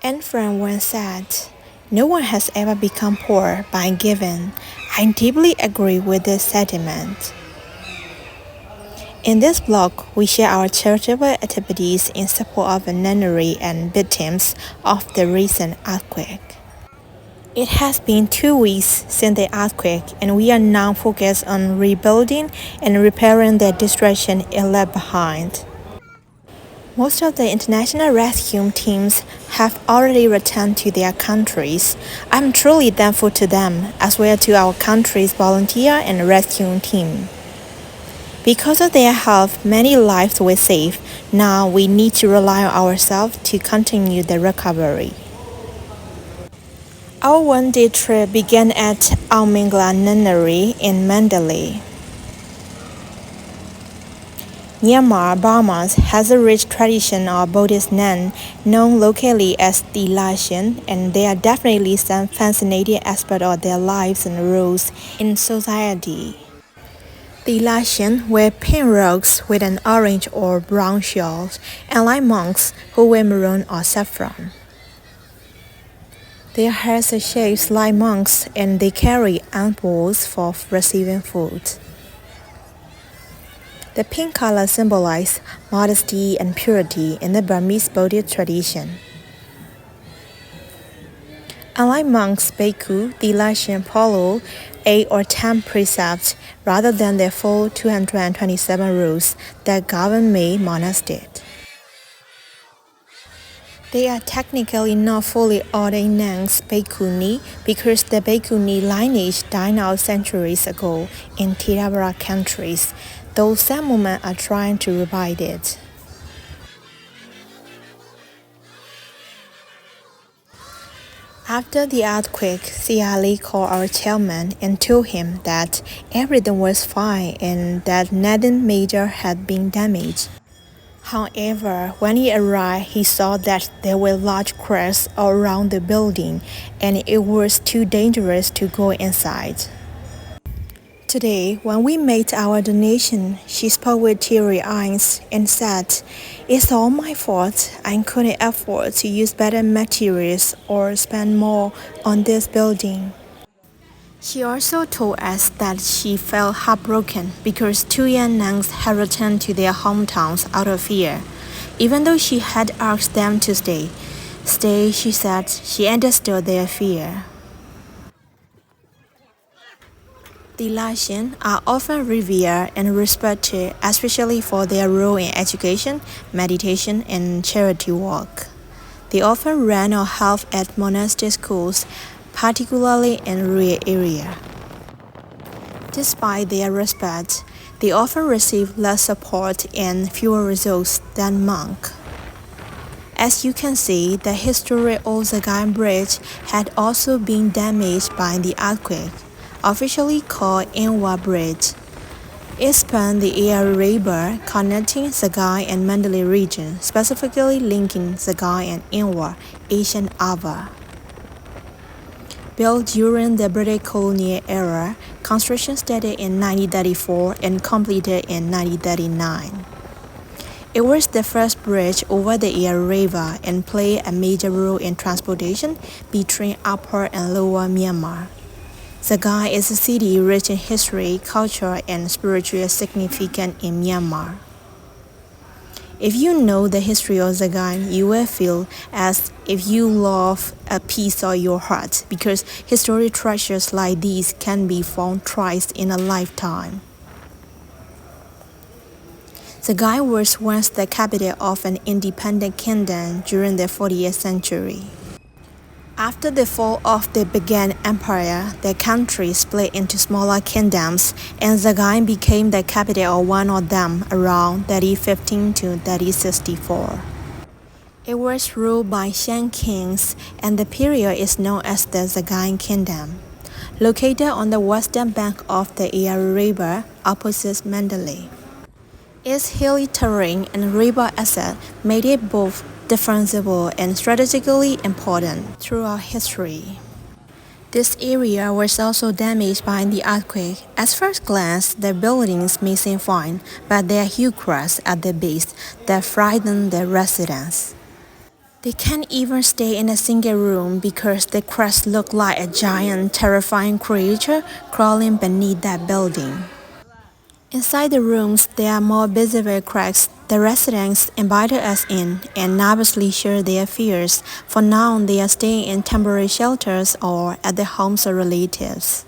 Anne Frank once said, "No one has ever become poor by giving." I deeply agree with this sentiment. In this blog, we share our charitable activities in support of the nunnery and victims of the recent earthquake. It has been 2 weeks since the earthquake, and we are now focused on rebuilding and repairing the destruction it left behind. Most of the international rescue teams have already returned to their countries. I'm truly thankful to them, as well to our country's volunteer and rescue team. Because of their help, many lives were saved. Now we need to rely on ourselves to continue the recovery. Our one-day trip began at Almingla Nunnery in Mandalay. Myanmar, Burma has a rich tradition of Buddhist nuns known locally as the Lashin, and there are definitely some fascinating aspects of their lives and roles in society. The Lashin wear pink robes with an orange or brown shawl, unlike monks who wear maroon or saffron. Their hairs are shaped like monks, and they carry ampules for receiving food. The pink color symbolizes modesty and purity in the Burmese Buddhist tradition. Unlike monks, bhikkhu, the Lashin follow 8 or 10 precepts rather than the full 227 rules that govern May monastic. They are technically not fully ordained nuns bhikkhuni because the bhikkhuni lineage died out centuries ago in Theravada countries, though some movements are trying to revive it. After the earthquake, Siali called our chairman and told him that everything was fine and that nothing major had been damaged. However, when he arrived, he saw that there were large cracks all around the building and it was too dangerous to go inside. Today, when we made our donation, she spoke with teary eyes and said, "It's all my fault. I couldn't afford to use better materials or spend more on this building." She also told us that she felt heartbroken because 2 young nuns had returned to their hometowns out of fear. Even though she had asked them to stay, she said she understood their fear. The Lashin are often revered and respected, especially for their role in education, meditation, and charity work. They often run or help at monastic schools, particularly in rural areas. Despite their respect, they often receive less support and fewer results than monks. As you can see, the historic Old Sagaing Bridge had also been damaged by the earthquake, officially called Inwa Bridge. It spanned the Air River connecting Sagaing and Mandalay region, specifically linking Sagaing and Inwa, Asian Ava. Built during the British colonial era, construction started in 1934 and completed in 1939. It was the first bridge over the Air River and played a major role in transportation between Upper and Lower Myanmar. Sagaing is a city rich in history, culture, and spiritual significance in Myanmar. If you know the history of Sagaing, you will feel as if you love a piece of your heart because historic treasures like these can be found twice in a lifetime. Sagaing was once the capital of an independent kingdom during the 40th century. After the fall of the Bagan Empire, the country split into smaller kingdoms, and Sagaing became the capital of one of them around 3015 to 3064. It was ruled by Shan kings, and the period is known as the Sagaing Kingdom. Located on the western bank of the Air River, opposite Mandalay. Its hilly terrain and river asset made it both defensible and strategically important throughout history. This area was also damaged by the earthquake. At first glance, the buildings may seem fine, but there are huge cracks at the base that frighten the residents. They can't even stay in a single room because the cracks look like a giant, terrifying creature crawling beneath that building. Inside the rooms, there are more visible cracks. The residents invited us in and nervously shared their fears. For now, they are staying in temporary shelters or at the homes of relatives.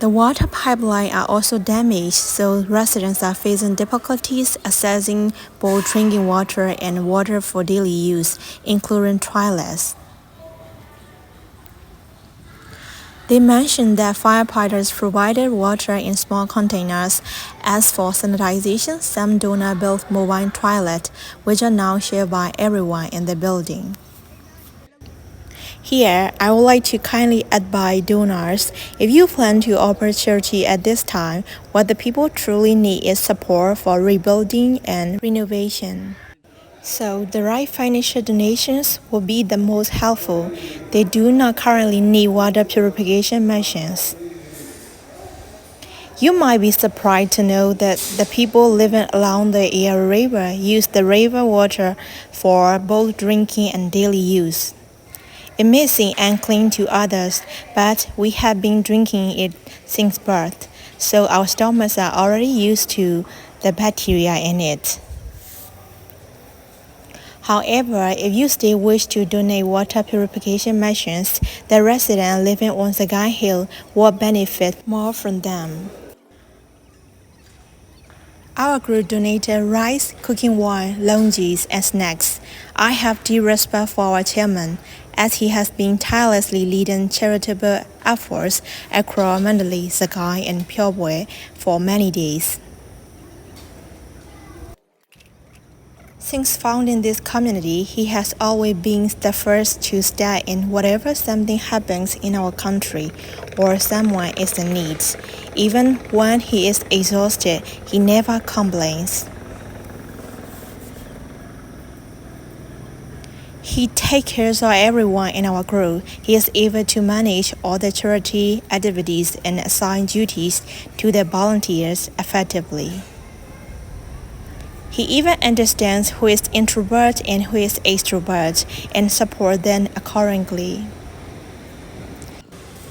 The water pipelines are also damaged, so residents are facing difficulties accessing both drinking water and water for daily use, including toilets. They mentioned that firefighters provided water in small containers. As for sanitization, some donor built mobile toilets, which are now shared by everyone in the building. Here, I would like to kindly advise donors, if you plan to open charity at this time, what the people truly need is support for rebuilding and renovation. So, the right financial donations will be the most helpful. They do not currently need water purification machines. You might be surprised to know that the people living along the Eyre River use the river water for both drinking and daily use. It may seem unclean to others, but we have been drinking it since birth, so our stomachs are already used to the bacteria in it. However, if you still wish to donate water purification machines, the residents living on Sagaing Hill will benefit more from them. Our group donated rice, cooking oil, lunches, and snacks. I have deep respect for our chairman, as he has been tirelessly leading charitable efforts across Mandalay, Sagaing, and Pyeongtaek for many days. Since founding this community, he has always been the first to step in whenever something happens in our country or someone is in need. Even when he is exhausted, he never complains. He takes care of everyone in our group. He is able to manage all the charity activities and assign duties to the volunteers effectively. He even understands who is introvert and who is extrovert and supports them accordingly.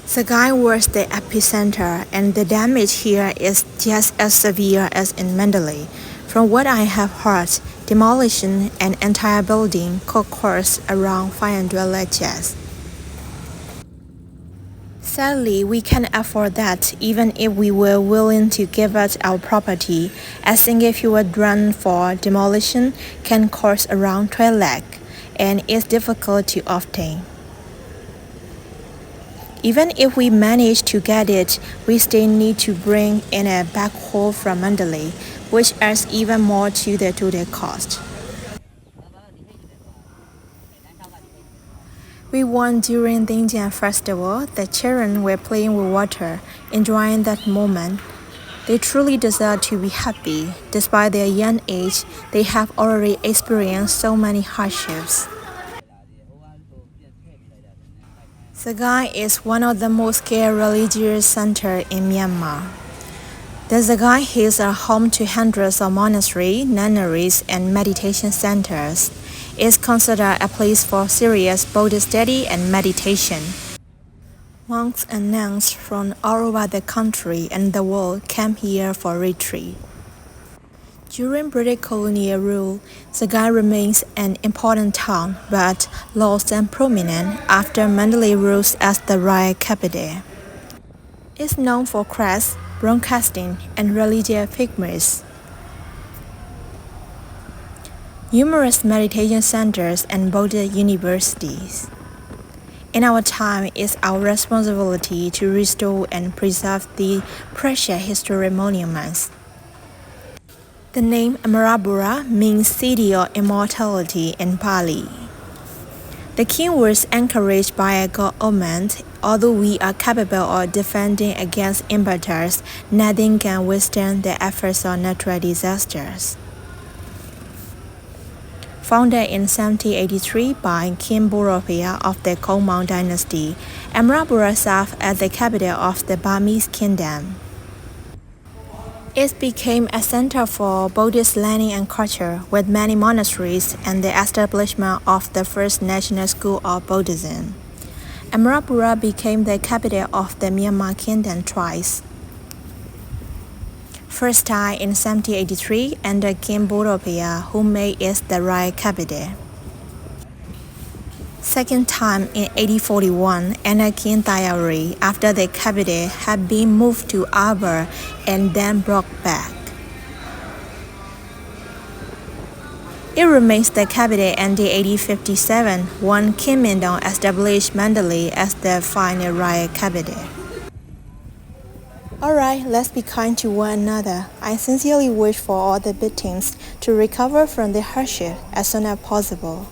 Sagaing was the epicenter, and the damage here is just as severe as in Mandalay. From what I have heard, demolition and entire building could cost around 500 lectures. Sadly, we can't afford that even if we were willing to give up our property. A single fuel drum for demolition can cost around 12 lakh and is difficult to obtain. Even if we manage to get it, we still need to bring in a backhoe from Mandalay, which adds even more to the total cost. We won during the Indian festival. The children were playing with water, enjoying that moment. They truly deserve to be happy. Despite their young age, they have already experienced so many hardships. Sagaing is one of the most scarce religious centers in Myanmar. The Sagaing Hills are home to hundreds of monasteries, nunneries, and meditation centers. It's considered a place for serious Buddhist study and meditation. Monks and nuns from all over the country and the world come here for retreat. During British colonial rule, Sagaing remains an important town, but lost and prominent after Mandalay rose as the royal capital. It's known for crafts, broadcasting, and religious pilgrimages. Numerous meditation centers and Buddhist universities. In our time, it's our responsibility to restore and preserve the precious historic monuments. The name Amarapura means City of Immortality in Pali. The king was encouraged by a god omen. Although we are capable of defending against invaders, nothing can withstand the efforts of natural disasters. Founded in 1783 by King Borapaya of the Komang dynasty, Amarapura served as the capital of the Burmese kingdom. It became a center for Buddhist learning and culture, with many monasteries and the establishment of the first national school of Buddhism. Amarapura became the capital of the Myanmar Kingdom twice. First time in 1783 under King Bodopaya, who made it the right capital. Second time in 1841 under King Tayari, after the capital had been moved to Aba and then brought back. It remains the capital until 1857, when King Mindon established Mandalay as the final royal capital. Alright, let's be kind to one another. I sincerely wish for all the victims to recover from the hardship as soon as possible.